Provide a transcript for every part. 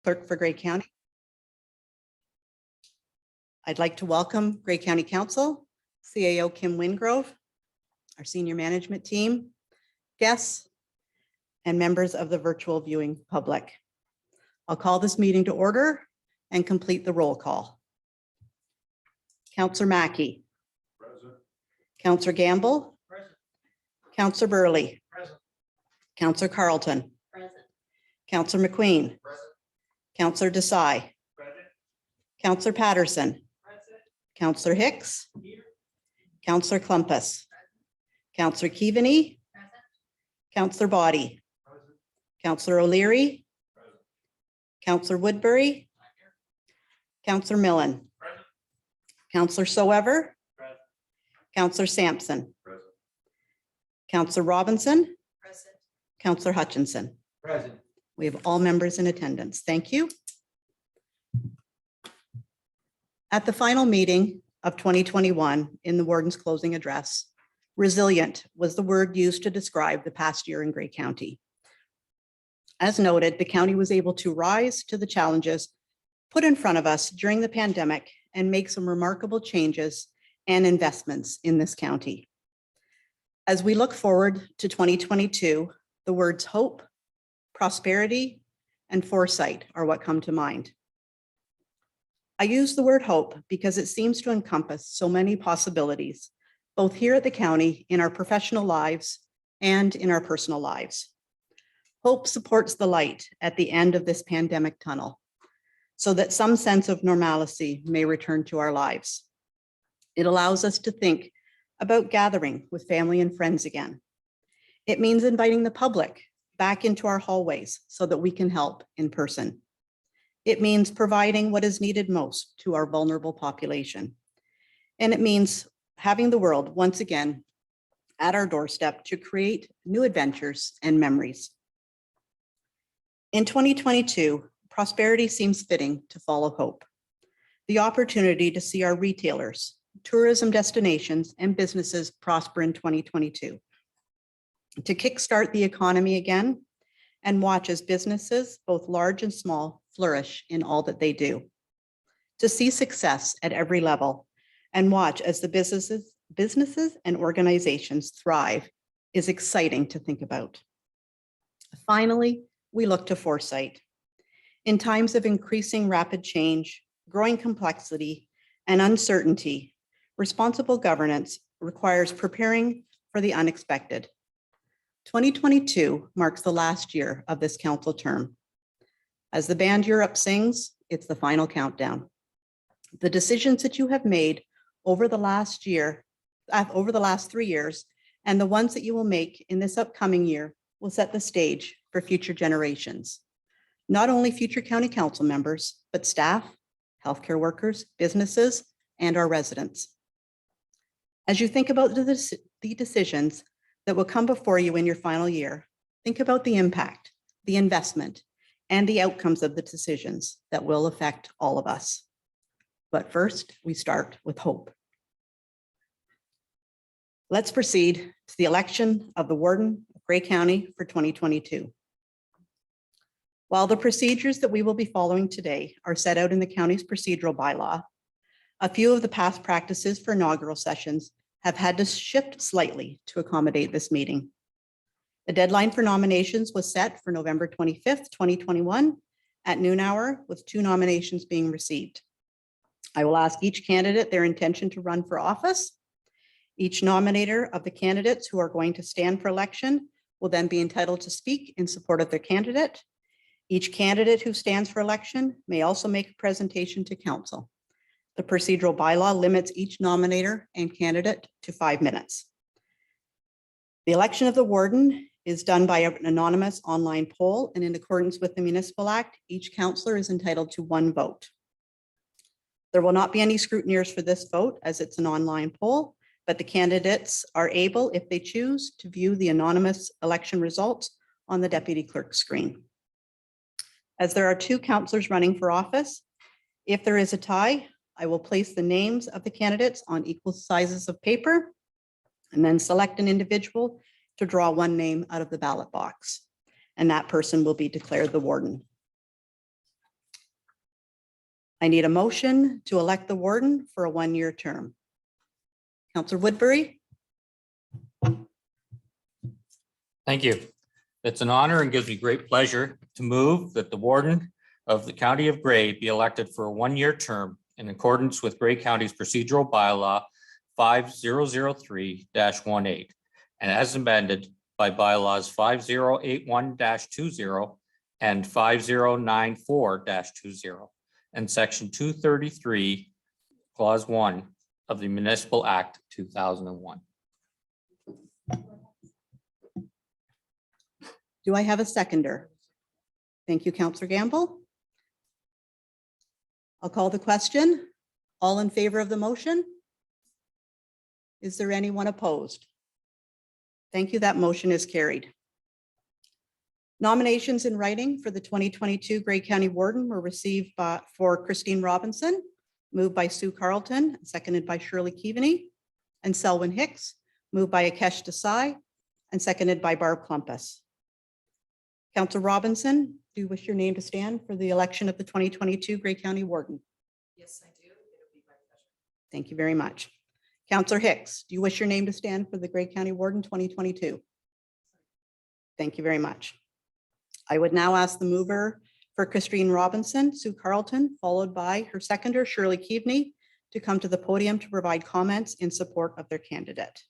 Clerk for Grey County. I'd like to welcome Grey County Council, CAO Kim Wingrove, our senior management team, guests, and members of the virtual viewing public. I'll call this meeting to order and complete the roll call. Councillor Mackey. Present. Councillor Gamble. Present. Councillor Burley. Present. Councillor Carlton. Present. Councillor McQueen. Present. Councillor Desai. Present. Councillor Patterson. Present. Councillor Hicks. Here. Councillor Clumpus. Councillor Keaveney. Present. Councillor Body. Present. Councillor O'Leary. Present. Councillor Woodbury. Councillor Millen. Present. Councillor Soever. Present. Councillor Sampson. Present. Councillor Robinson. Present. Councillor Hutchinson. Present. We have all members in attendance. Thank you. At the final meeting of 2021 in the Warden's closing address, resilient was the word used to describe the past year in Grey County. As noted, the county was able to rise to the challenges put in front of us during the pandemic and make some remarkable changes and investments in this county. As we look forward to 2022, the words hope, prosperity, and foresight are what come to mind. I use the word hope because it seems to encompass so many possibilities, both here at the county, in our professional lives, and in our personal lives. Hope supports the light at the end of this pandemic tunnel, so that some sense of normalcy may return to our lives. It allows us to think about gathering with family and friends again. It means inviting the public back into our hallways so that we can help in person. It means providing what is needed most to our vulnerable population. And it means having the world once again at our doorstep to create new adventures and memories. In 2022, prosperity seems fitting to follow hope. The opportunity to see our retailers, tourism destinations, and businesses prosper in 2022. To kickstart the economy again and watch as businesses, both large and small, flourish in all that they do. To see success at every level and watch as the businesses and organizations thrive is exciting to think about. Finally, we look to foresight. In times of increasing rapid change, growing complexity, and uncertainty, responsible governance requires preparing for the unexpected. 2022 marks the last year of this council term. As the band Europe sings, it's the final countdown. The decisions that you have made over the last 3 years, and the ones that you will make in this upcoming year will set the stage for future generations. Not only future county council members, but staff, healthcare workers, businesses, and our residents. As you think about the decisions that will come before you in your final year, think about the impact, the investment, and the outcomes of the decisions that will affect all of us. But first, we start with hope. Let's proceed to the election of the Warden of Grey County for 2022. While the procedures that we will be following today are set out in the county's procedural bylaw, a few of the past practices for inaugural sessions have had to shift slightly to accommodate this meeting. The deadline for nominations was set for November 25th, 2021 at noon hour, with 2 nominations being received. I will ask each candidate their intention to run for office. Each nominator of the candidates who are going to stand for election will then be entitled to speak in support of their candidate. Each candidate who stands for election may also make a presentation to council. The procedural bylaw limits each nominator and candidate to 5 minutes. The election of the warden is done by an anonymous online poll, and in accordance with the Municipal Act, each councillor is entitled to 1 vote. There will not be any scrutineers for this vote as it's an online poll, but the candidates are able, if they choose, to view the anonymous election results on the deputy clerk's screen. As there are 2 councillors running for office, if there is a tie, I will place the names of the candidates on equal sizes of paper and then select an individual to draw 1 name out of the ballot box, and that person will be declared the warden. I need a motion to elect the warden for a one-year term. Councillor Woodbury. Thank you. It's an honor and gives me great pleasure to move that the warden of the County of Grey be elected for a one-year term in accordance with Grey County's procedural bylaw 5003-18 and as amended by bylaws 5081-20 and 5094-20 and section 233 clause 1 of the Municipal Act 2001. Do I have a seconder? Thank you, Councillor Gamble. I'll call the question. All in favor of the motion? Is there anyone opposed? Thank you. That motion is carried. Nominations in writing for the 2022 Grey County Warden were received for Christine Robinson, moved by Sue Carlton, seconded by Shirley Keaveney, and Selwyn Hicks, moved by Akesh Desai, and seconded by Barb Klumpus. Councillor Robinson, do you wish your name to stand for the election of the 2022 Grey County Warden? Yes, I do. It'll be my pleasure. Thank you very much. Councillor Hicks, do you wish your name to stand for the Grey County Warden 2022? Thank you very much. I would now ask the mover for Christine Robinson, Sue Carlton, followed by her seconder, Shirley Keaveney, to come to the podium to provide comments in support of their candidate.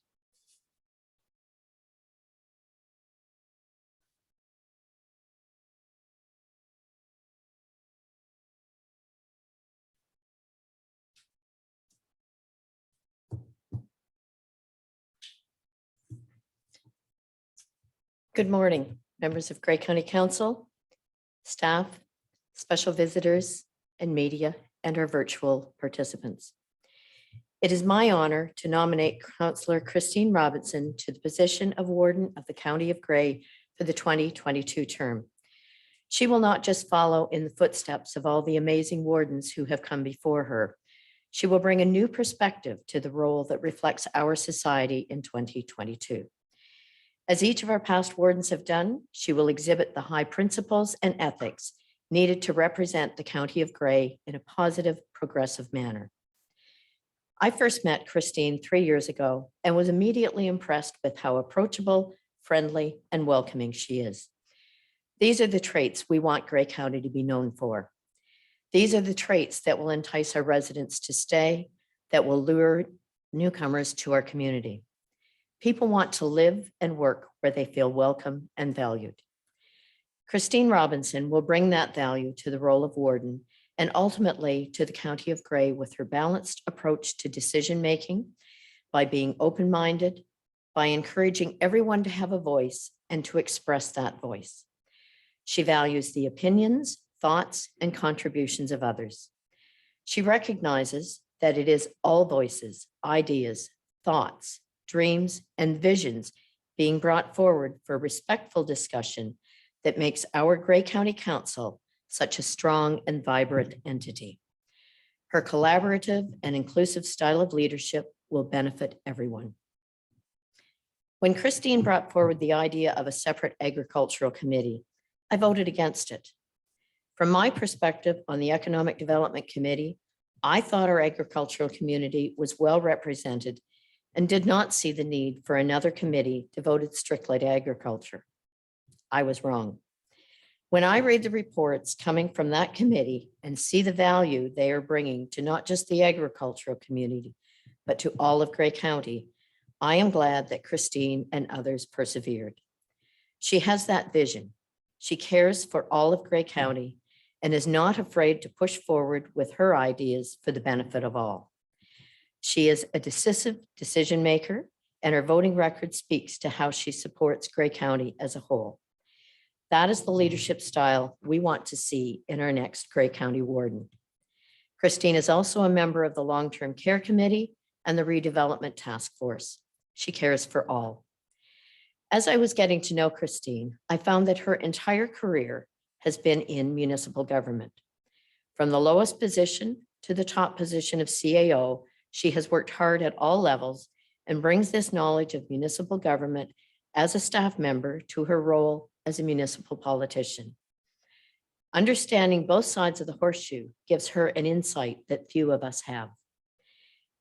Good morning, members of Grey County Council, staff, special visitors, and media, and our virtual participants. It is my honor to nominate Councillor Christine Robinson to the position of Warden of the County of Grey for the 2022 term. She will not just follow in the footsteps of all the amazing wardens who have come before her. She will bring a new perspective to the role that reflects our society in 2022. As each of our past wardens have done, she will exhibit the high principles and ethics needed to represent the County of Grey in a positive, progressive manner. I first met Christine 3 years ago and was immediately impressed with how approachable, friendly, and welcoming she is. These are the traits we want Grey County to be known for. These are the traits that will entice our residents to stay, that will lure newcomers to our community. People want to live and work where they feel welcome and valued. Christine Robinson will bring that value to the role of warden and ultimately to the County of Grey with her balanced approach to decision-making, by being open-minded, by encouraging everyone to have a voice and to express that voice. She values the opinions, thoughts, and contributions of others. She recognizes that it is all voices, ideas, thoughts, dreams, and visions being brought forward for respectful discussion that makes our Grey County Council such a strong and vibrant entity. Her collaborative and inclusive style of leadership will benefit everyone. When Christine brought forward the idea of a separate agricultural committee, I voted against it. From my perspective on the Economic Development Committee, I thought our agricultural community was well represented and did not see the need for another committee devoted strictly to agriculture. I was wrong. When I read the reports coming from that committee and see the value they are bringing to not just the agricultural community, but to all of Grey County, I am glad that Christine and others persevered. She has that vision. She cares for all of Grey County and is not afraid to push forward with her ideas for the benefit of all. She is a decisive decision maker, and her voting record speaks to how she supports Grey County as a whole. That is the leadership style we want to see in our next Grey County Warden. Christine is also a member of the Long-Term Care Committee and the Redevelopment Task Force. She cares for all. As I was getting to know Christine, I found that her entire career has been in municipal government. From the lowest position to the top position of CAO, she has worked hard at all levels and brings this knowledge of municipal government as a staff member to her role as a municipal politician. Understanding both sides of the horseshoe gives her an insight that few of us have.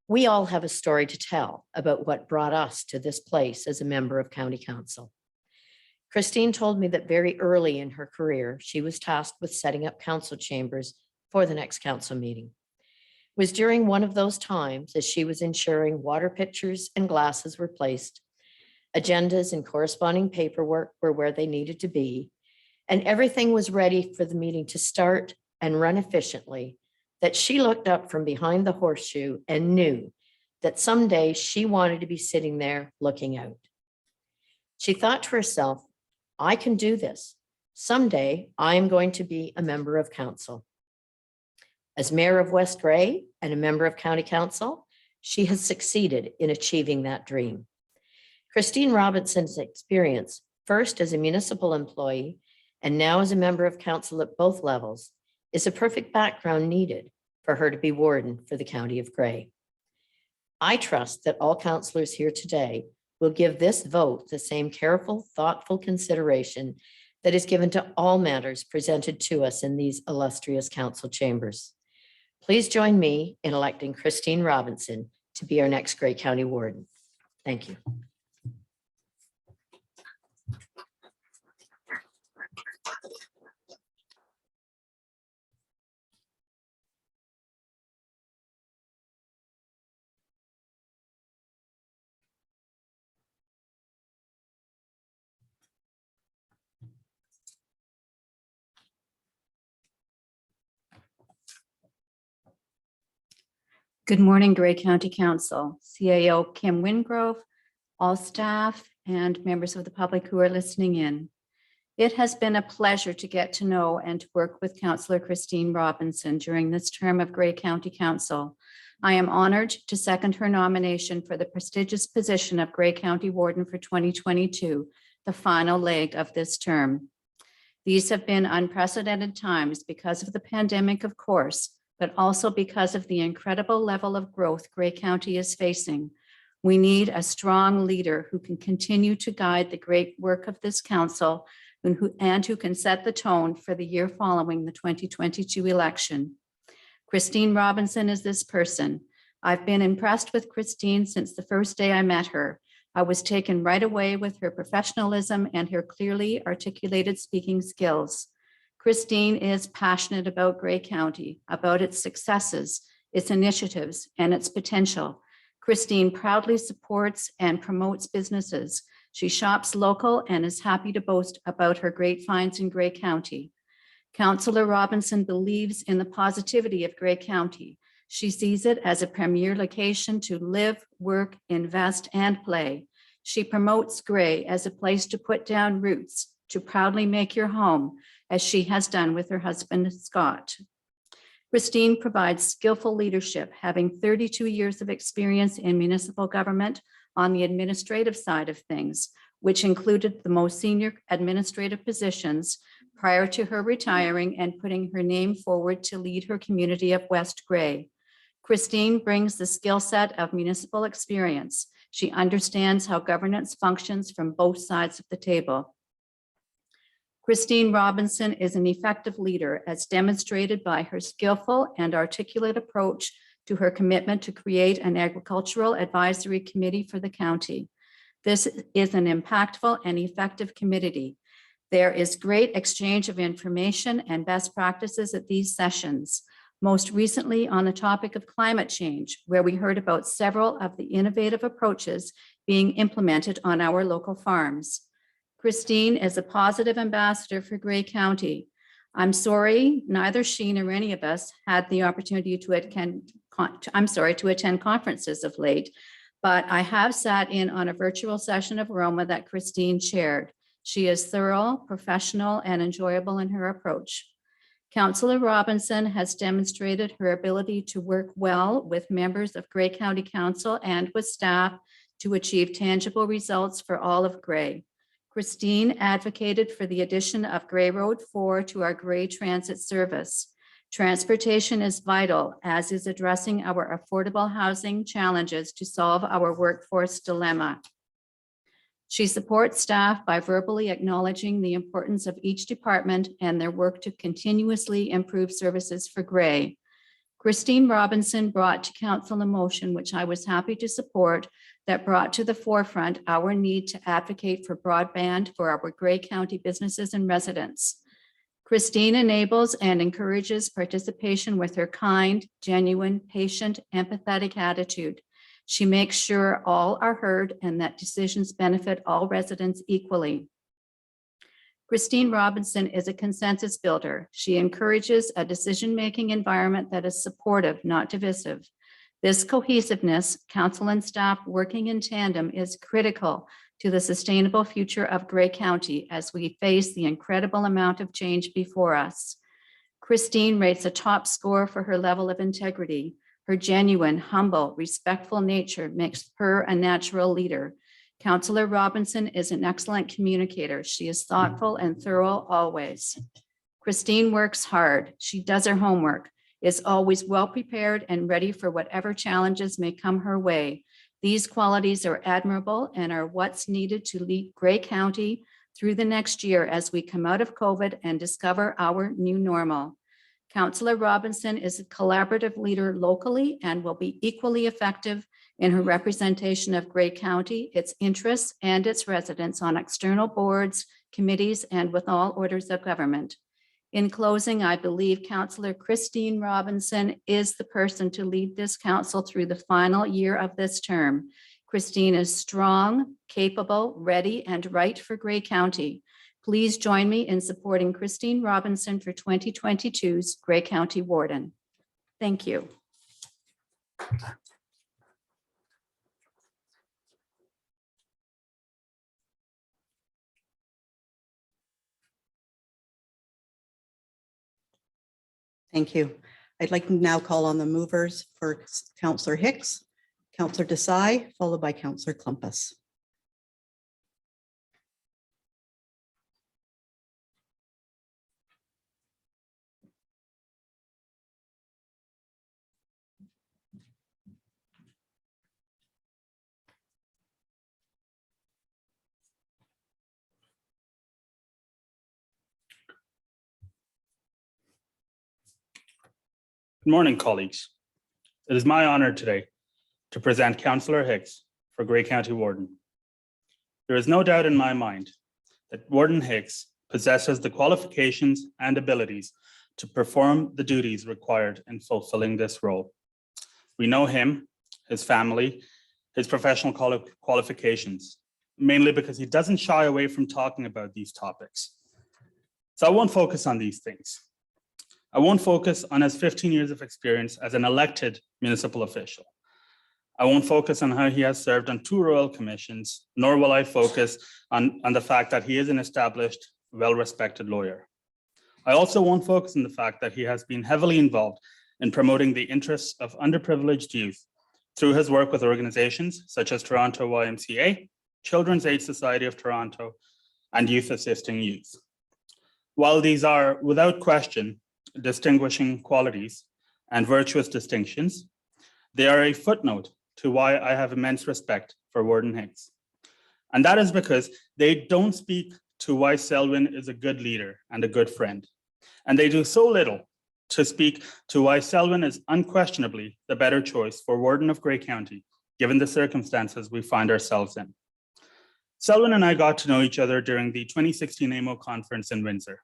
We all have a story to tell about what brought us to this place as a member of County Council. Christine told me that very early in her career, she was tasked with setting up council chambers for the next council meeting. It was during one of those times as she was ensuring water pitchers and glasses were placed, agendas and corresponding paperwork were where they needed to be, and everything was ready for the meeting to start and run efficiently, that she looked up from behind the horseshoe and knew that someday she wanted to be sitting there looking out. She thought to herself, I can do this. Someday I am going to be a member of council. As mayor of West Gray and a member of county council, she has succeeded in achieving that dream. Christine Robinson's experience, first as a municipal employee and now as a member of council at both levels, is a perfect background needed for her to be warden for the County of Gray. I trust that all councillors here today will give this vote the same careful, thoughtful consideration that is given to all matters presented to us in these illustrious council chambers. Please join me in electing Christine Robinson to be our next Gray County Warden. Thank you. Good morning, Gray County Council, CAO Kim Wingrove, all staff and members of the public who are listening in. It has been a pleasure to get to know and to work with Councillor Christine Robinson during this term of Gray County Council. I am honored to second her nomination for the prestigious position of Gray County Warden for 2022, the final leg of this term. These have been unprecedented times because of the pandemic, of course, but also because of the incredible level of growth Gray County is facing. We need a strong leader who can continue to guide the great work of this council and who can set the tone for the year following the 2022 election. Christine Robinson is this person. I've been impressed with Christine since the first day I met her. I was taken right away with her professionalism and her clearly articulated speaking skills. Christine is passionate about Gray County, about its successes, its initiatives, and its potential. Christine proudly supports and promotes businesses. She shops local and is happy to boast about her great finds in Gray County. Councillor Robinson believes in the positivity of Gray County. She sees it as a premier location to live, work, invest, and play. She promotes Gray as a place to put down roots, to proudly make your home, as she has done with her husband, Scott. Christine provides skillful leadership, having 32 years of experience in municipal government on the administrative side of things, which included the most senior administrative positions prior to her retiring and putting her name forward to lead her community of West Gray. Christine brings the skill set of municipal experience. She understands how governance functions from both sides of the table. Christine Robinson is an effective leader, as demonstrated by her skillful and articulate approach to her commitment to create an agricultural advisory committee for the county. This is an impactful and effective committee. There is great exchange of information and best practices at these sessions, most recently on the topic of climate change, where we heard about several of the innovative approaches being implemented on our local farms. Christine is a positive ambassador for Gray County. I'm sorry, neither she nor any of us had the opportunity to attend conferences of late, but I have sat in on a virtual session of Roma that Christine chaired. She is thorough, professional, and enjoyable in her approach. Councillor Robinson has demonstrated her ability to work well with members of Gray County Council and with staff to achieve tangible results for all of Gray. Christine advocated for the addition of Gray Road 4 to our Gray Transit service. Transportation is vital, as is addressing our affordable housing challenges to solve our workforce dilemma. She supports staff by verbally acknowledging the importance of each department and their work to continuously improve services for Gray. Christine Robinson brought to council a motion which I was happy to support that brought to the forefront our need to advocate for broadband for our Gray County businesses and residents. Christine enables and encourages participation with her kind, genuine, patient, empathetic attitude. She makes sure all are heard and that decisions benefit all residents equally. Christine Robinson is a consensus builder. She encourages a decision-making environment that is supportive, not divisive. This cohesiveness, council and staff working in tandem, is critical to the sustainable future of Gray County as we face the incredible amount of change before us. Christine rates a top score for her level of integrity. Her genuine, humble, respectful nature makes her a natural leader. Councillor Robinson is an excellent communicator. She is thoughtful and thorough always. Christine works hard. She does her homework, is always well prepared and ready for whatever challenges may come her way. These qualities are admirable and are what's needed to lead Gray County through the next year as we come out of COVID and discover our new normal. Councillor Robinson is a collaborative leader locally and will be equally effective in her representation of Gray County, its interests, and its residents on external boards, committees, and with all orders of government. In closing, I believe Councillor Christine Robinson is the person to lead this council through the final year of this term. Christine is strong, capable, ready, and right for Gray County. Please join me in supporting Christine Robinson for 2022's Gray County Warden. Thank you. Thank you. I'd like to now call on the movers for Councillor Hicks, Councillor Desai, followed by Councillor Clumpus. Good morning, colleagues. It is my honor today to present Councillor Hicks for Gray County Warden. There is no doubt in my mind that Warden Hicks possesses the qualifications and abilities to perform the duties required in fulfilling this role. We know him, his family, his professional qualifications, mainly because he doesn't shy away from talking about these topics. So I won't focus on these things. I won't focus on his 15 years of experience as an elected municipal official. I won't focus on how he has served on 2 royal commissions, nor will I focus on the fact that he is an established, well-respected lawyer. I also won't focus on the fact that he has been heavily involved in promoting the interests of underprivileged youth through his work with organizations such as Toronto YMCA, Children's Aid Society of Toronto, and Youth Assisting Youth. While these are, without question, distinguishing qualities and virtuous distinctions, they are a footnote to why I have immense respect for Warden Hicks. And that is because they don't speak to why Selwyn is a good leader and a good friend. And they do so little to speak to why Selwyn is unquestionably the better choice for Warden of Gray County, given the circumstances we find ourselves in. Selwyn and I got to know each other during the 2016 AMO conference in Windsor.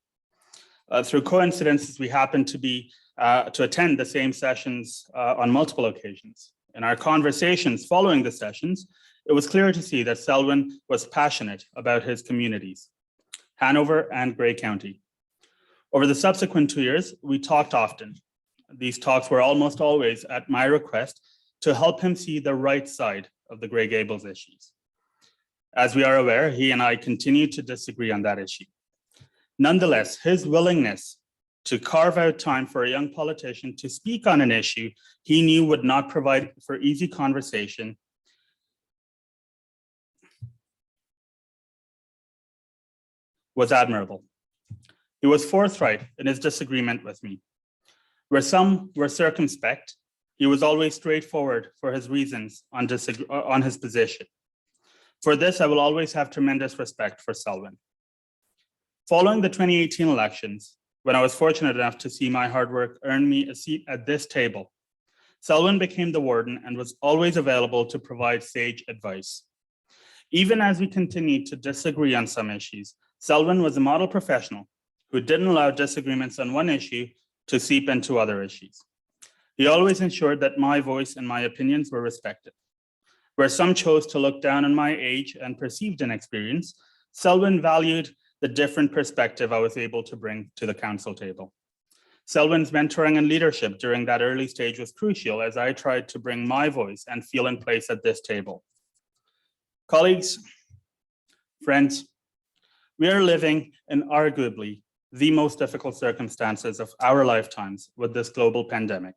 Through coincidences, we happened to attend the same sessions on multiple occasions. In our conversations following the sessions, it was clear to see that Selwyn was passionate about his communities, Hanover and Gray County. Over the subsequent 2 years, we talked often. These talks were almost always at my request to help him see the right side of the Grey Gables issues. As we are aware, he and I continue to disagree on that issue. Nonetheless, his willingness to carve out time for a young politician to speak on an issue he knew would not provide for easy conversation was admirable. He was forthright in his disagreement with me. Where some were circumspect, he was always straightforward for his reasons on his position. For this, I will always have tremendous respect for Selwyn. Following the 2018 elections, when I was fortunate enough to see my hard work earn me a seat at this table, Selwyn became the warden and was always available to provide sage advice. Even as we continued to disagree on some issues, Selwyn was a model professional who didn't allow disagreements on one issue to seep into other issues. He always ensured that my voice and my opinions were respected. Where some chose to look down on my age and perceived inexperience, Selwyn valued the different perspective I was able to bring to the council table. Selwyn's mentoring and leadership during that early stage was crucial as I tried to bring my voice and feel in place at this table. Colleagues, friends, we are living in arguably the most difficult circumstances of our lifetimes with this global pandemic.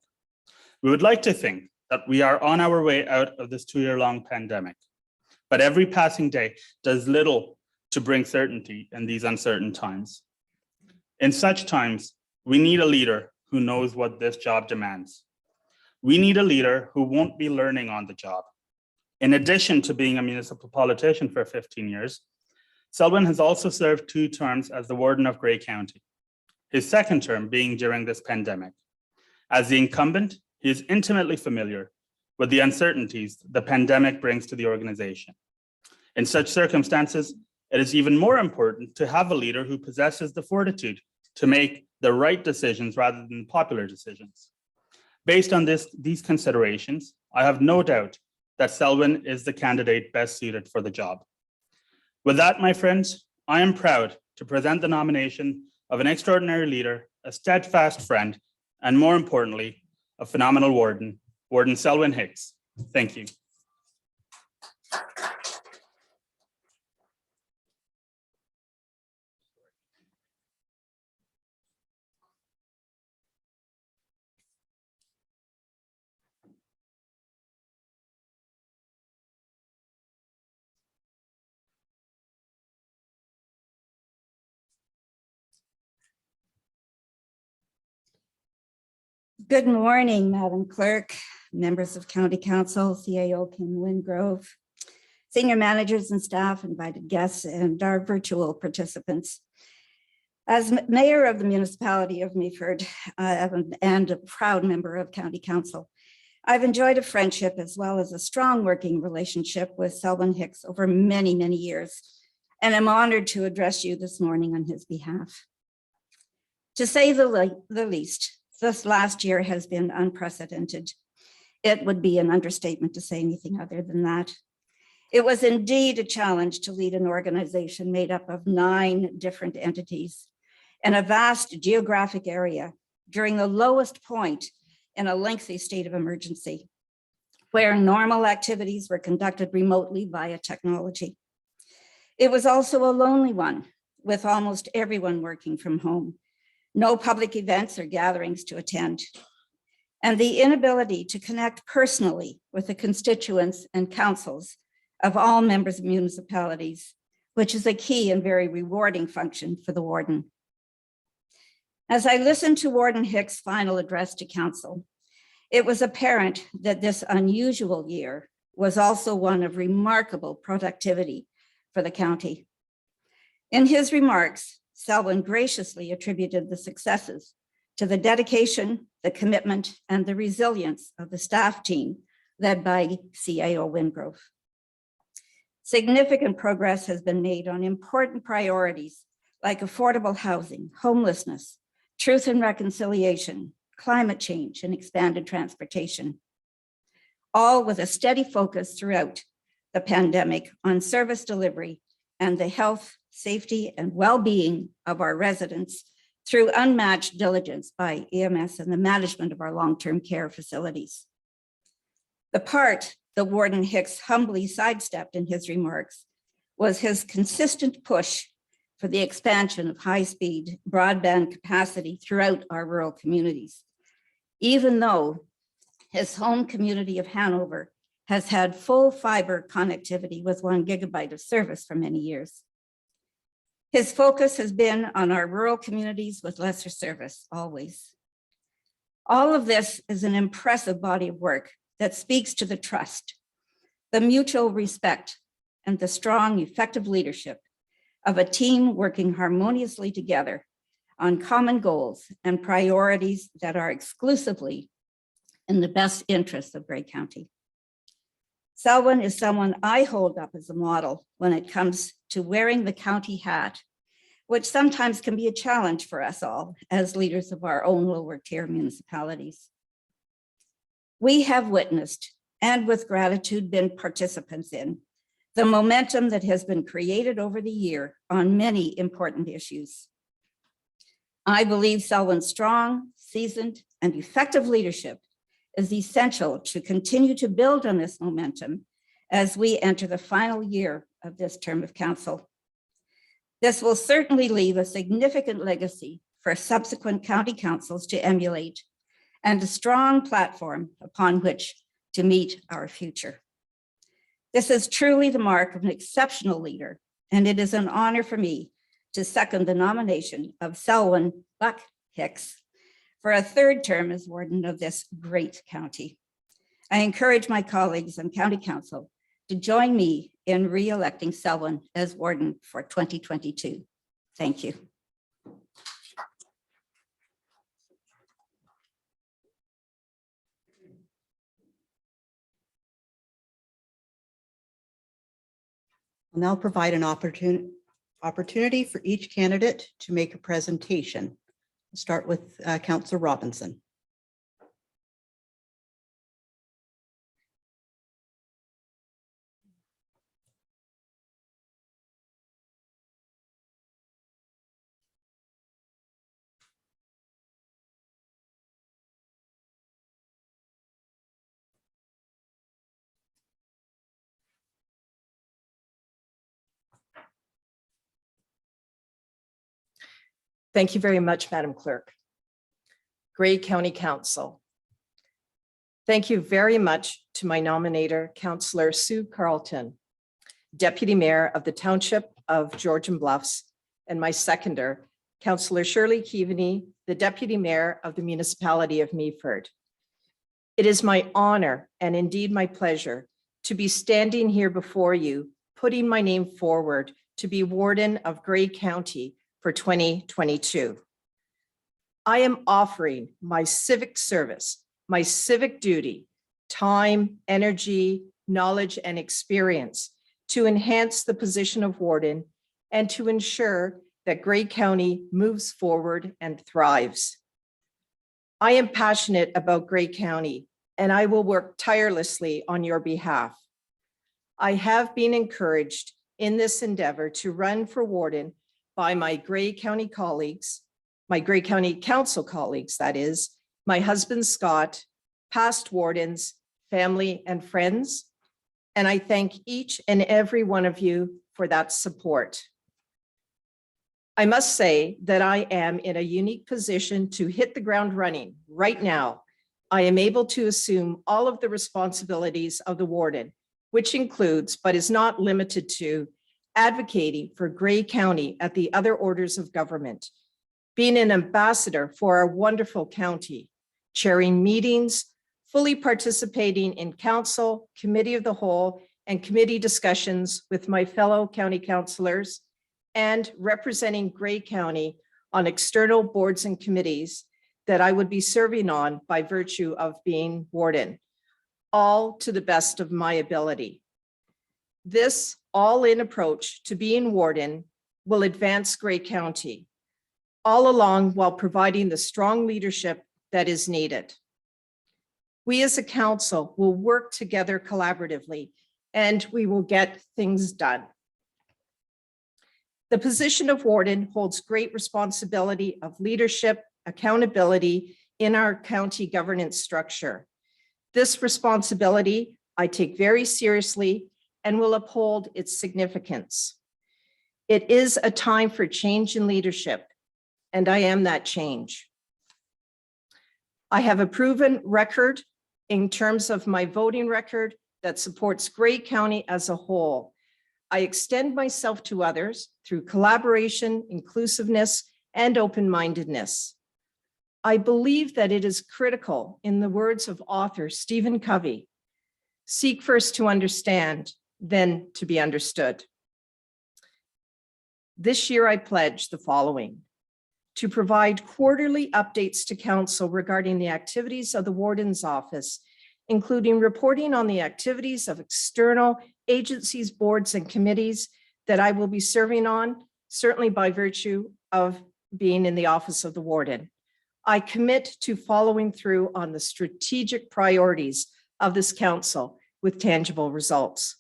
We would like to think that we are on our way out of this 2-year-long pandemic, but every passing day does little to bring certainty in these uncertain times. In such times, we need a leader who knows what this job demands. We need a leader who won't be learning on the job. In addition to being a municipal politician for 15 years, Selwyn has also served 2 terms as the warden of Grey County, his second term being during this pandemic. As the incumbent, he is intimately familiar with the uncertainties the pandemic brings to the organization. In such circumstances, it is even more important to have a leader who possesses the fortitude to make the right decisions rather than popular decisions. Based on these considerations, I have no doubt that Selwyn is the candidate best suited for the job. With that, my friends, I am proud to present the nomination of an extraordinary leader, a steadfast friend, and more importantly, a phenomenal warden, Warden Selwyn Hicks. Thank you. Good morning, Madam Clerk, members of County Council, CAO Kim Wingrove, senior managers and staff, invited guests, and our virtual participants. As mayor of the municipality of Meaford and a proud member of County Council, I've enjoyed a friendship as well as a strong working relationship with Selwyn Hicks over many, many years, and I'm honored to address you this morning on his behalf. To say the least, this last year has been unprecedented. It would be an understatement to say anything other than that. It was indeed a challenge to lead an organization made up of 9 different entities and a vast geographic area during the lowest point in a lengthy state of emergency, where normal activities were conducted remotely via technology. It was also a lonely one, with almost everyone working from home. No public events or gatherings to attend, and the inability to connect personally with the constituents and councils of all members of municipalities, which is a key and very rewarding function for the warden. As I listened to Warden Hicks' final address to council, it was apparent that this unusual year was also one of remarkable productivity for the county. In his remarks, Selwyn graciously attributed the successes to the dedication, the commitment, and the resilience of the staff team led by CAO Wingrove. Significant progress has been made on important priorities like affordable housing, homelessness, truth and reconciliation, climate change, and expanded transportation, all with a steady focus throughout the pandemic on service delivery and the health, safety, and well-being of our residents through unmatched diligence by EMS and the management of our long-term care facilities. The part that Warden Hicks humbly sidestepped in his remarks was his consistent push for the expansion of high-speed broadband capacity throughout our rural communities, even though his home community of Hanover has had full fiber connectivity with 1 gigabyte of service for many years. His focus has been on our rural communities with lesser service, always. All of this is an impressive body of work that speaks to the trust, the mutual respect, and the strong, effective leadership of a team working harmoniously together on common goals and priorities that are exclusively in the best interests of Grey County. Selwyn is someone I hold up as a model when it comes to wearing the county hat, which sometimes can be a challenge for us all as leaders of our own lower tier municipalities. We have witnessed, and with gratitude been participants in, the momentum that has been created over the year on many important issues. I believe Selwyn's strong, seasoned, and effective leadership is essential to continue to build on this momentum as we enter the final year of this term of council. This will certainly leave a significant legacy for subsequent county councils to emulate and a strong platform upon which to meet our future. This is truly the mark of an exceptional leader, and it is an honor for me to second the nomination of Selwyn Buck Hicks for a third term as warden of this great county. I encourage my colleagues on county council to join me in re-electing Selwyn as warden for 2022. Thank you. I'll now provide an opportunity for each candidate to make a presentation. We'll start with Councillor Robinson. Thank you very much, Madam Clerk. Grey County Council. Thank you very much to my nominator, Councillor Sue Carlton, Deputy Mayor of the Township of Georgian Bluffs, and my seconder, Councillor Shirley Keaveney, the Deputy Mayor of the Municipality of Meaford. It is my honor and indeed my pleasure to be standing here before you, putting my name forward to be Warden of Grey County for 2022. I am offering my civic service, my civic duty, time, energy, knowledge, and experience to enhance the position of warden and to ensure that Grey County moves forward and thrives. I am passionate about Grey County, and I will work tirelessly on your behalf. I have been encouraged in this endeavor to run for warden by my Grey County colleagues, my Grey County Council colleagues, that is, my husband Scott, past wardens, family, and friends. And I thank each and every one of you for that support. I must say that I am in a unique position to hit the ground running right now. I am able to assume all of the responsibilities of the warden, which includes, but is not limited to, advocating for Grey County at the other orders of government, being an ambassador for our wonderful county, chairing meetings, fully participating in council, committee of the whole, and committee discussions with my fellow county councillors, and representing Grey County on external boards and committees that I would be serving on by virtue of being warden, all to the best of my ability. This all-in approach to being warden will advance Grey County, all along while providing the strong leadership that is needed. We as a council will work together collaboratively, and we will get things done. The position of warden holds great responsibility of leadership, accountability in our county governance structure. This responsibility I take very seriously and will uphold its significance. It is a time for change in leadership, and I am that change. I have a proven record in terms of my voting record that supports Grey County as a whole. I extend myself to others through collaboration, inclusiveness, and open-mindedness. I believe that it is critical, in the words of author Stephen Covey, seek first to understand, than to be understood. This year, I pledge the following: to provide quarterly updates to council regarding the activities of the warden's office, including reporting on the activities of external agencies, boards, and committees that I will be serving on, certainly by virtue of being in the office of the warden. I commit to following through on the strategic priorities of this council with tangible results.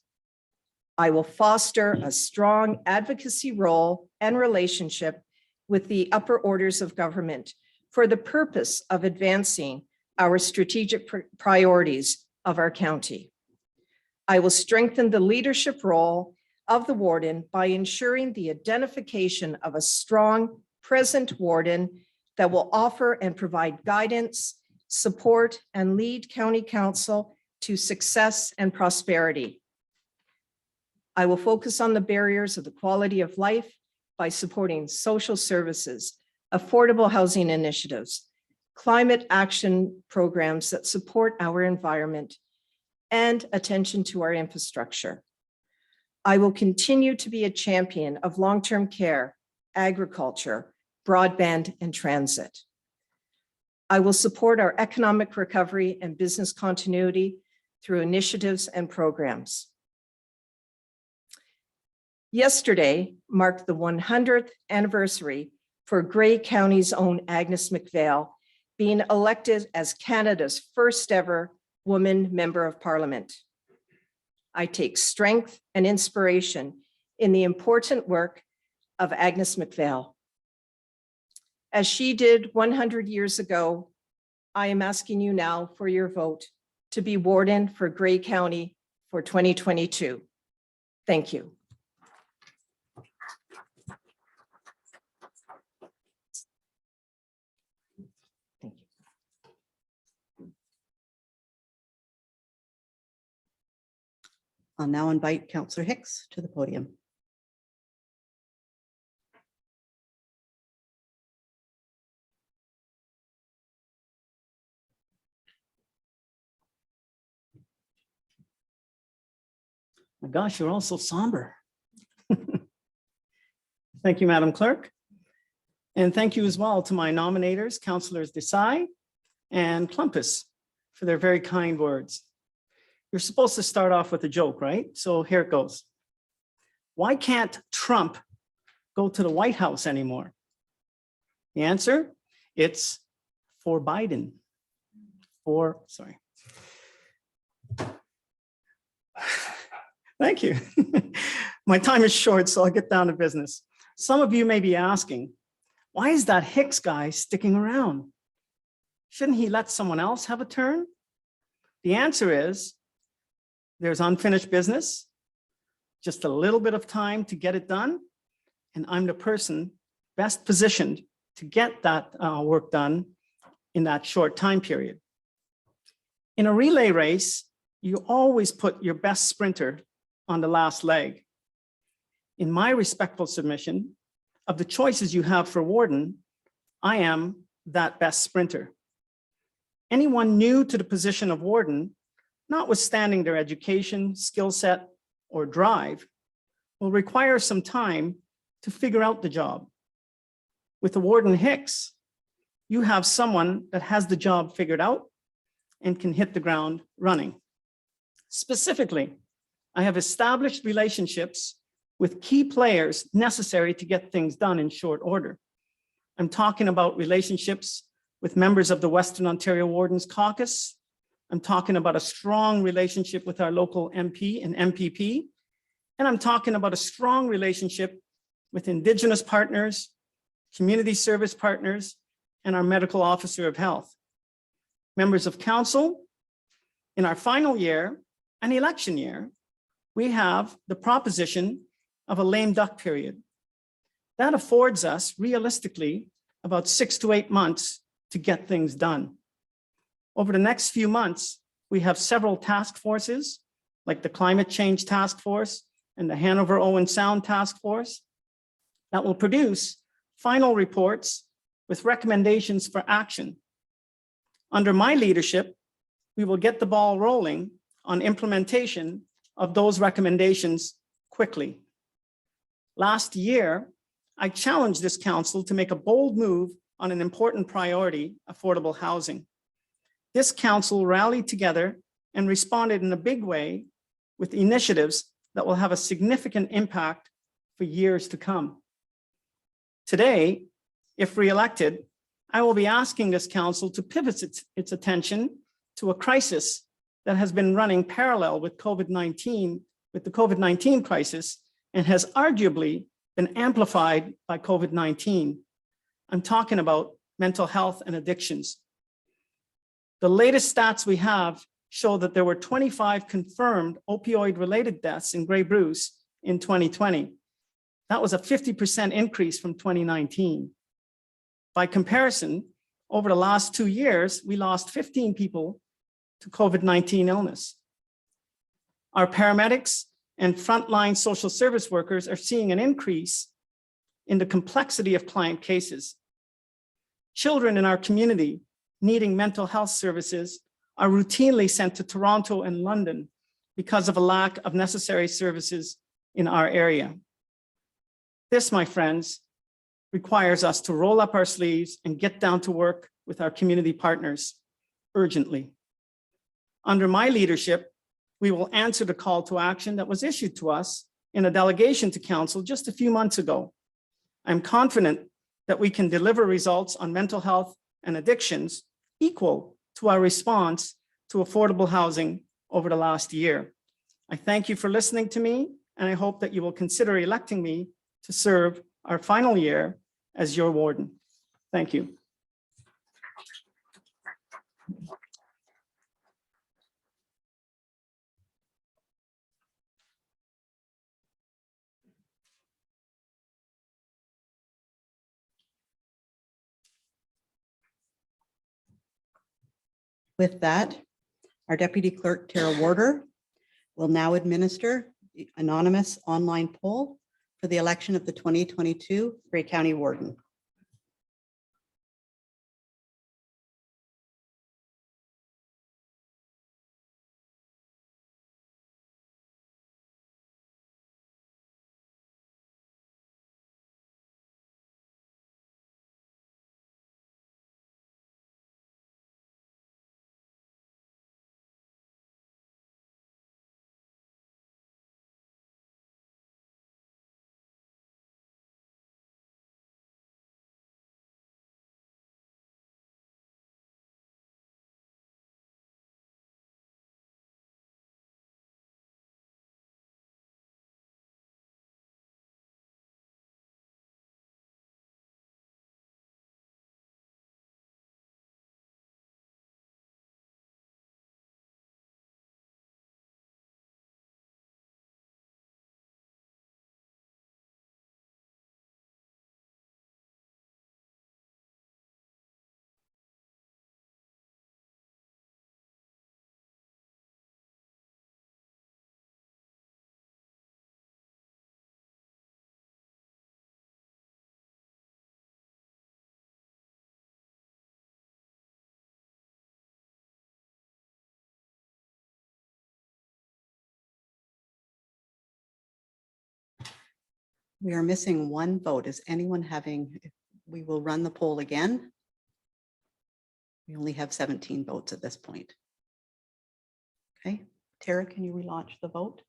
I will foster a strong advocacy role and relationship with the upper orders of government for the purpose of advancing our strategic priorities of our county. I will strengthen the leadership role of the warden by ensuring the identification of a strong present warden that will offer and provide guidance, support, and lead county council to success and prosperity. I will focus on the barriers of the quality of life by supporting social services, affordable housing initiatives, climate action programs that support our environment, and attention to our infrastructure. I will continue to be a champion of long-term care, agriculture, broadband, and transit. I will support our economic recovery and business continuity through initiatives and programs. Yesterday marked the 100th anniversary for Grey County's own Agnes McVale being elected as Canada's first ever woman member of Parliament. I take strength and inspiration in the important work of Agnes McVale. As she did 100 years ago, I am asking you now for your vote to be warden for Grey County for 2022. Thank you. I'll now invite Councillor Hicks to the podium. My gosh, you're all so somber. Thank you, Madam Clerk. And thank you as well to my nominators, Councillors Desai and Klumpus, for their very kind words. You're supposed to start off with a joke, right? So here it goes. Why can't Trump go to the White House anymore? The answer, it's for Biden. Sorry. Thank you. My time is short, so I'll get down to business. Some of you may be asking, why is that Hicks guy sticking around? Shouldn't he let someone else have a turn? The answer is, there's unfinished business, just a little bit of time to get it done, and I'm the person best positioned to get that work done in that short time period. In a relay race, you always put your best sprinter on the last leg. In my respectful submission, of the choices you have for warden, I am that best sprinter. Anyone new to the position of warden, notwithstanding their education, skill set, or drive, will require some time to figure out the job. With the warden Hicks, you have someone that has the job figured out and can hit the ground running. Specifically, I have established relationships with key players necessary to get things done in short order. I'm talking about relationships with members of the Western Ontario Wardens Caucus. I'm talking about a strong relationship with our local MP and MPP. And I'm talking about a strong relationship with Indigenous partners, community service partners, and our medical officer of health. Members of council, in our final year, an election year, we have the proposition of a lame duck period. That affords us realistically about 6 to 8 months to get things done. Over the next few months, we have several task forces like the Climate Change Task Force and the Hanover Owen Sound Task Force that will produce final reports with recommendations for action. Under my leadership, we will get the ball rolling on implementation of those recommendations quickly. Last year, I challenged this council to make a bold move on an important priority, affordable housing. This council rallied together and responded in a big way with initiatives that will have a significant impact for years to come. Today, if reelected, I will be asking this council to pivot its attention to a crisis that has been running parallel with the COVID-19 crisis and has arguably been amplified by COVID-19. I'm talking about mental health and addictions. The latest stats we have show that there were 25 confirmed opioid-related deaths in Grey Bruce in 2020. That was a 50% increase from 2019. By comparison, over the last 2 years, we lost 15 people to COVID-19 illness. Our paramedics and frontline social service workers are seeing an increase in the complexity of client cases. Children in our community needing mental health services are routinely sent to Toronto and London because of a lack of necessary services in our area. This, my friends, requires us to roll up our sleeves and get down to work with our community partners urgently. Under my leadership, we will answer the call to action that was issued to us in a delegation to council just a few months ago. I'm confident that we can deliver results on mental health and addictions equal to our response to affordable housing over the last year. I thank you for listening to me, and I hope that you will consider electing me to serve our final year as your warden. Thank you. With that, our Deputy Clerk, Tara Warder, will now administer the anonymous online poll for the election of the 2022 Grey County Warden. We are missing one vote. Is anyone having, we will run the poll again. We only have 17 votes at this point. Okay, Tara, can you relaunch the vote?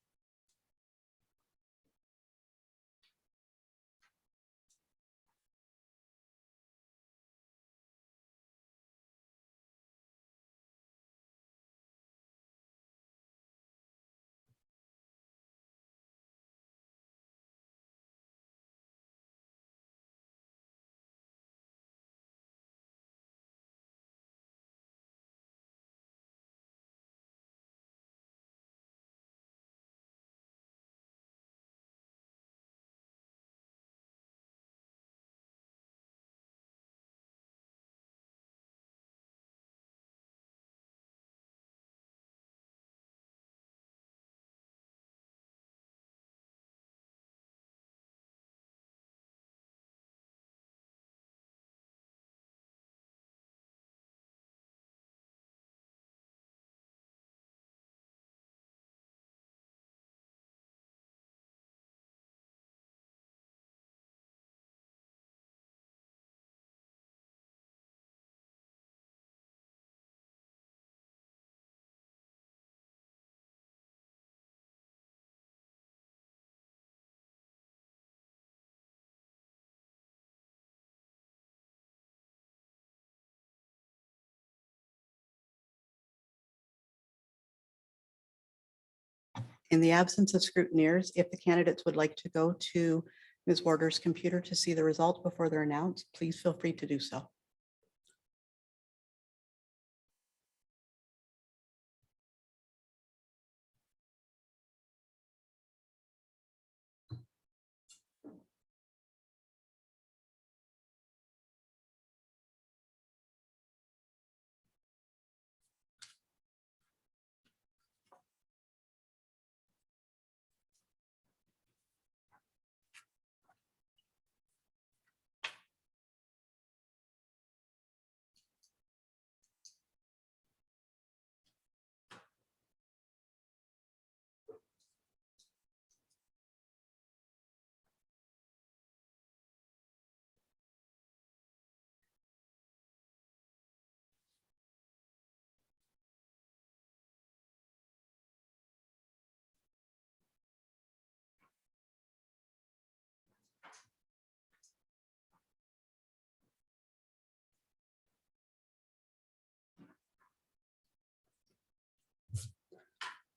In the absence of scrutineers, if the candidates would like to go to Ms. Warder's computer to see the results before they're announced, please feel free to do so.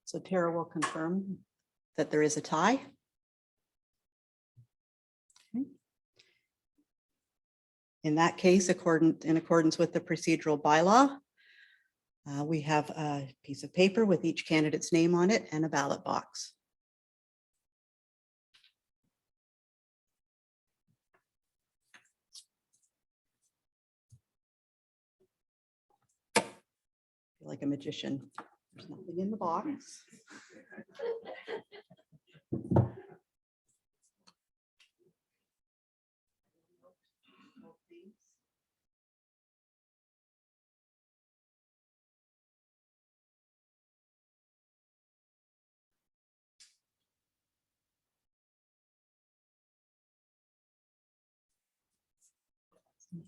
So Tara will confirm that there is a tie. Okay. In that case, in accordance with the procedural bylaw, we have a piece of paper with each candidate's name on it and a ballot box. Like a magician. There's nothing in the box.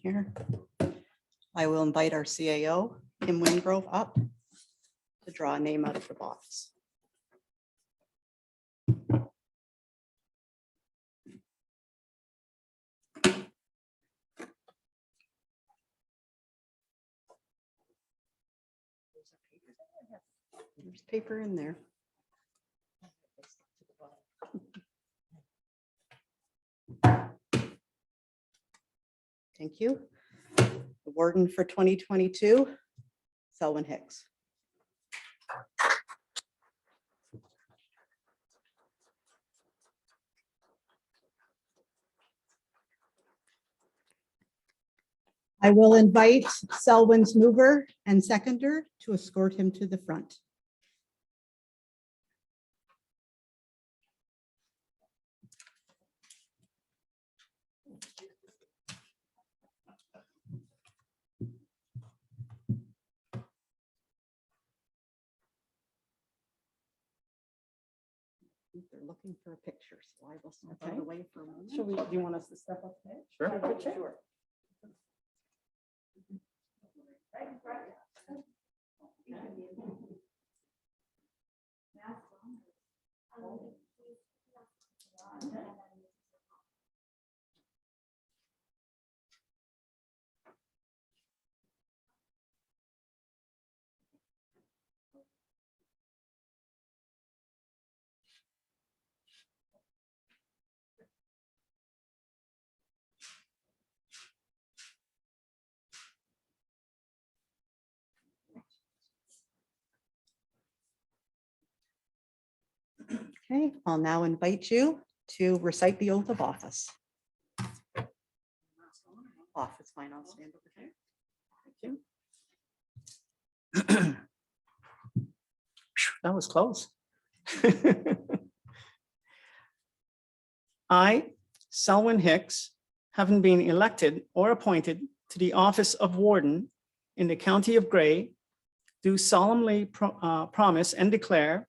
Here, I will invite our CAO, Kim Wingrove, up to draw a name out of the box. There's paper in there. Thank you. The warden for 2022, Selwyn Hicks. I will invite Selwyn's mover and seconder to escort him to the front. They're looking for a picture, so I will step out of the way for a moment. Should we, do you want us to step up there? Sure. Sure. Okay, I'll now invite you to recite the oath of office. Office, fine, I'll stand over there. Thank you. That was close. I, Selwyn Hicks, having been elected or appointed to the office of warden in the county of Grey, do solemnly promise and declare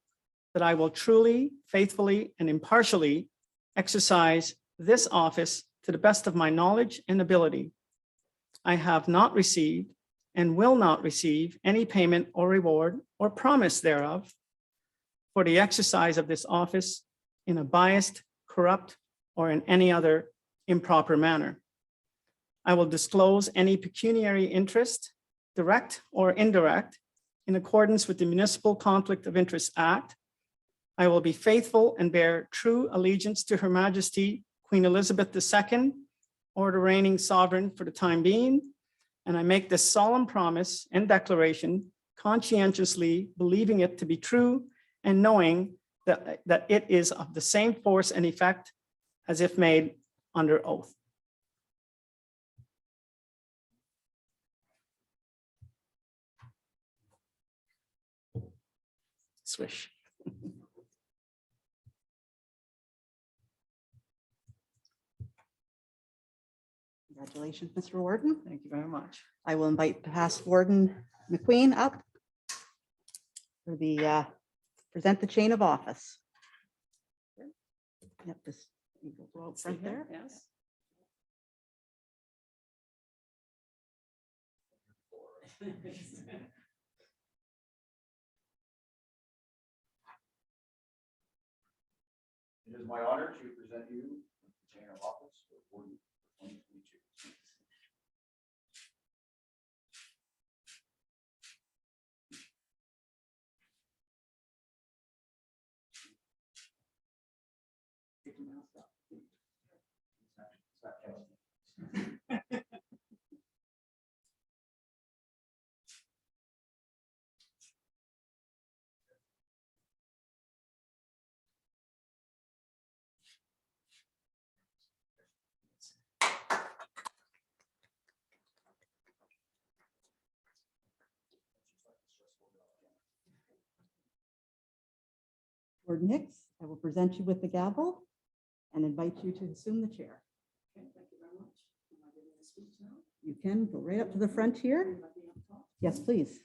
that I will truly, faithfully, and impartially exercise this office to the best of my knowledge and ability. I have not received and will not receive any payment or reward or promise thereof for the exercise of this office in a biased, corrupt, or in any other improper manner. I will disclose any pecuniary interest, direct or indirect, in accordance with the Municipal Conflict of Interest Act, I will be faithful and bear true allegiance to Her Majesty Queen Elizabeth II, or the reigning sovereign for the time being. And I make this solemn promise and declaration conscientiously believing it to be true and knowing that it is of the same force and effect as if made under oath. Swish. Congratulations, Mr. Warden. Thank you very much. I will invite past Warden McQueen up for the, present the chain of office. Yep, this, you go out front there. Yes. It is my honor to present you with the chain of office for Warden 2022. Warden Hicks, I will present you with the gavel and invite you to assume the chair. Thank you very much. Am I giving a speech now? You can go right up to the front here. Yes, please.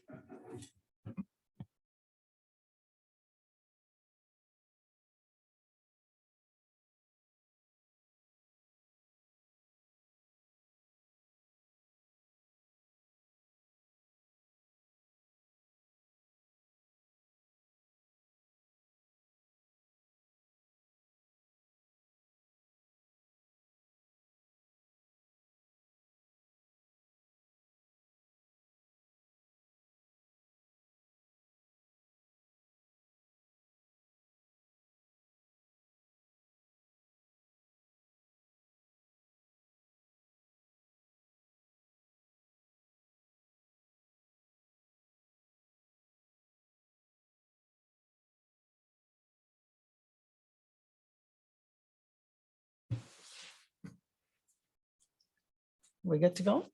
We good to go?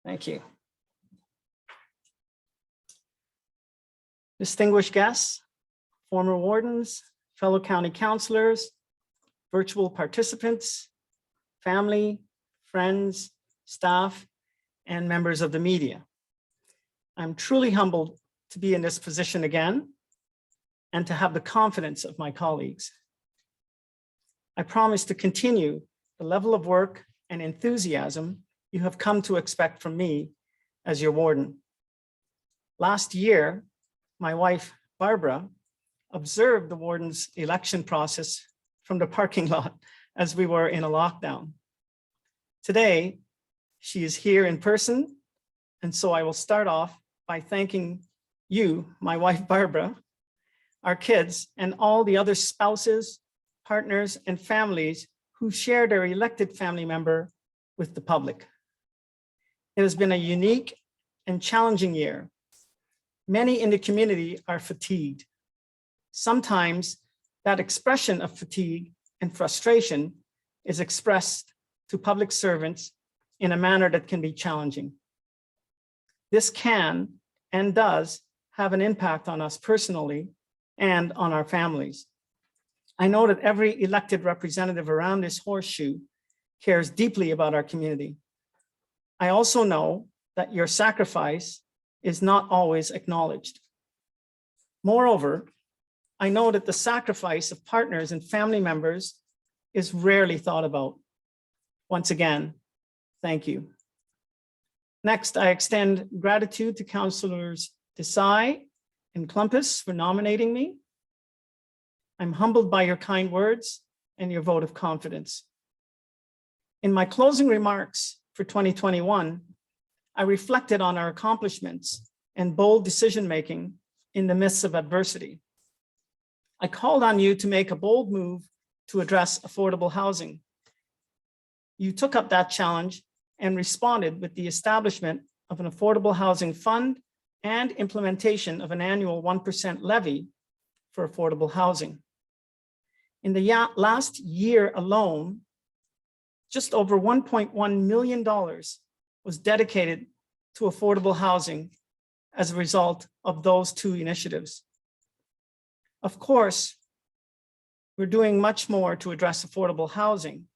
Thank you. Distinguished guests, former wardens, fellow county councilors, virtual participants, family, friends, staff, and members of the media. I'm truly humbled to be in this position again and to have the confidence of my colleagues. I promise to continue the level of work and enthusiasm you have come to expect from me as your warden. Last year, my wife, Barbara, observed the warden's election process from the parking lot as we were in a lockdown. Today, she is here in person, and so I will start off by thanking you, my wife, Barbara, our kids, and all the other spouses, partners, and families who share their elected family member with the public. It has been a unique and challenging year. Many in the community are fatigued. Sometimes that expression of fatigue and frustration is expressed to public servants in a manner that can be challenging. This can and does have an impact on us personally and on our families. I know that every elected representative around this horseshoe cares deeply about our community. I also know that your sacrifice is not always acknowledged. Moreover, I know that the sacrifice of partners and family members is rarely thought about. Once again, thank you. Next, I extend gratitude to Councilors Desai and Klumpus for nominating me. I'm humbled by your kind words and your vote of confidence. In my closing remarks for 2021, I reflected on our accomplishments and bold decision-making in the midst of adversity. I called on you to make a bold move to address affordable housing. You took up that challenge and responded with the establishment of an affordable housing fund and implementation of an annual 1% levy for affordable housing. In the last year alone, just over $1.1 million was dedicated to affordable housing as a result of those two initiatives. Of course, we're doing much more to address affordable housing,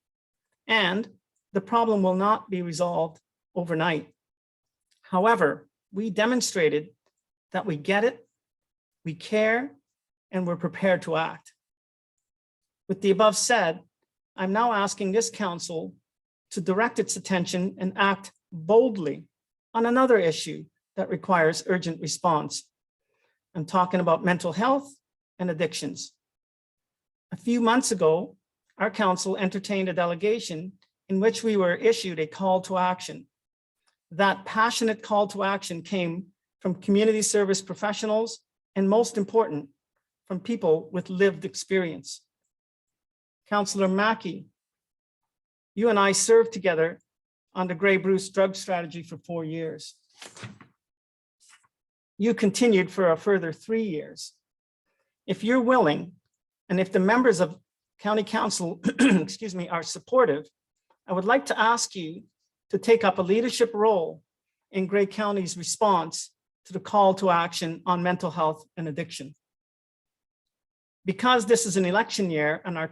and the problem will not be resolved overnight. However, we demonstrated that we get it, we care, and we're prepared to act. With the above said, I'm now asking this council to direct its attention and act boldly on another issue that requires urgent response. I'm talking about mental health and addictions. A few months ago, our council entertained a delegation in which we were issued a call to action. That passionate call to action came from community service professionals and, most important, from people with lived experience. Councillor Mackey, you and I served together on the Grey Bruce drug strategy for 4 years. You continued for a further 3 years. If you're willing, and if the members of County Council, excuse me, are supportive, I would like to ask you to take up a leadership role in Grey County's response to the call to action on mental health and addiction. Because this is an election year and our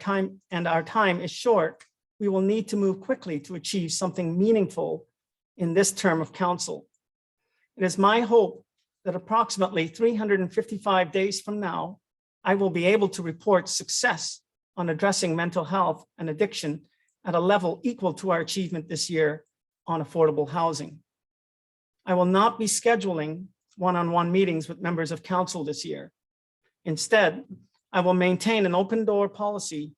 time is short, we will need to move quickly to achieve something meaningful in this term of council. It is my hope that approximately 355 days from now, I will be able to report success on addressing mental health and addiction at a level equal to our achievement this year on affordable housing. I will not be scheduling one-on-one meetings with members of council this year. Instead, I will maintain an open door policy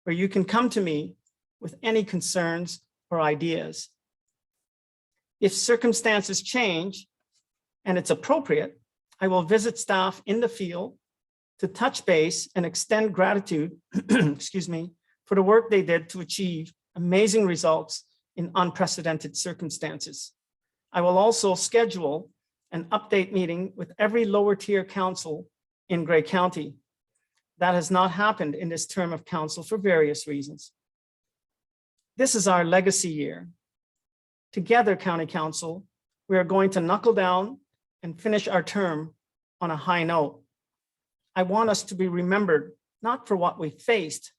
where you can come to me with any concerns or ideas. If circumstances change and it's appropriate, I will visit staff in the field to touch base and extend gratitude, excuse me, for the work they did to achieve amazing results in unprecedented circumstances. I will also schedule an update meeting with every lower tier council in Grey County. That has not happened in this term of council for various reasons. This is our legacy year. Together, County Council, we are going to knuckle down and finish our term on a high note. I want us to be remembered not for what we faced,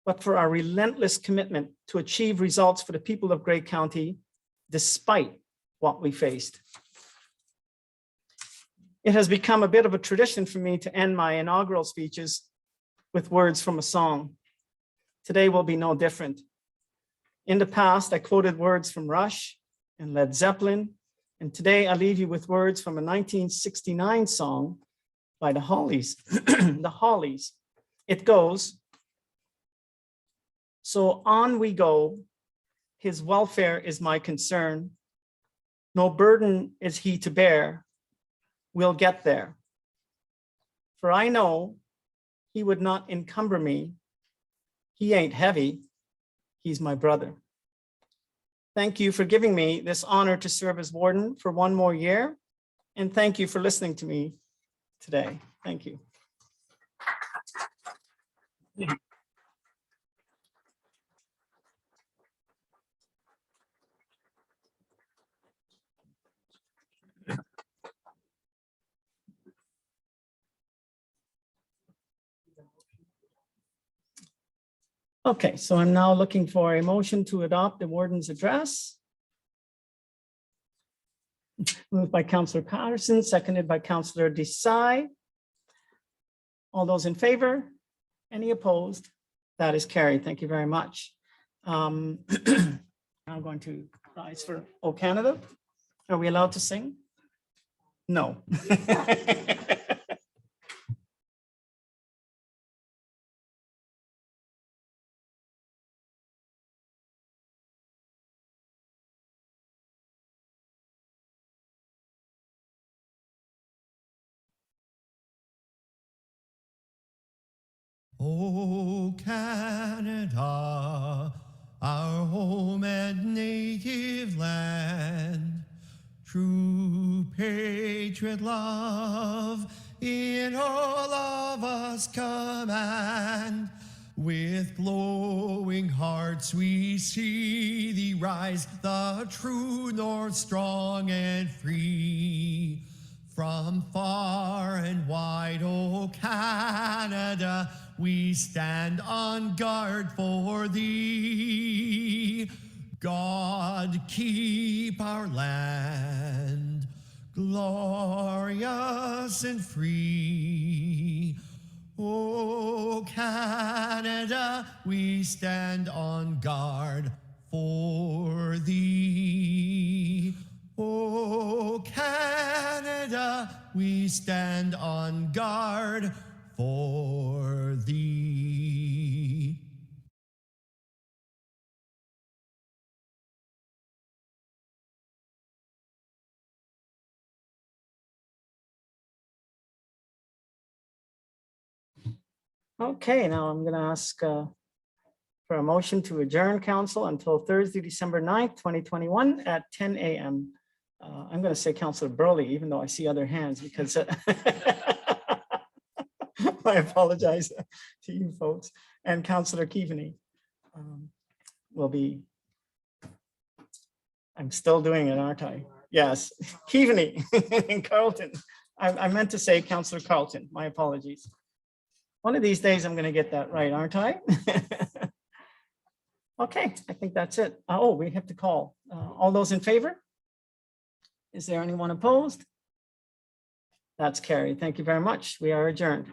but for our relentless commitment to achieve results for the people of Grey County, despite what we faced. It has become a bit of a tradition for me to end my inaugural speeches with words from a song. Today will be no different. In the past, I quoted words from Rush and Led Zeppelin, and today I leave you with words from a 1969 song by the Hollies. The Hollies. It goes, "So on we go, his welfare is my concern. No burden is he to bear. We'll get there. For I know he would not encumber me. He ain't heavy. He's my brother." Thank you for giving me this honor to serve as warden for one more year. And thank you for listening to me today. Thank you. Okay, so I'm now looking for a motion to adopt the warden's address. Moved by Councillor Patterson, seconded by Councillor Desai. All those in favor? Any opposed? That is carried. Thank you very much. I'm going to rise for O Canada. Are we allowed to sing? No. Oh, Canada, our home and native land, true patriot love in all of us command. With glowing hearts we see thee rise, the true north strong and free. From far and wide, oh Canada, we stand on guard for thee. God keep our land glorious and free. Oh Canada, we stand on guard for thee. Oh Canada, we stand on guard for thee. Okay, now I'm going to ask for a motion to adjourn council until Thursday, December 9th, 2021 at 10 a.m. I'm going to say Councillor Burley, even though I see other hands, because I apologize to you folks. And Councillor Keaveney will be. I'm still doing it, aren't I? Yes, Keaveney and Carlton. I meant to say Councillor Carlton. My apologies. One of these days, I'm going to get that right, aren't I? Okay, I think that's it. Oh, we have to call. All those in favor? Is there anyone opposed? That's carried. Thank you very much. We are adjourned.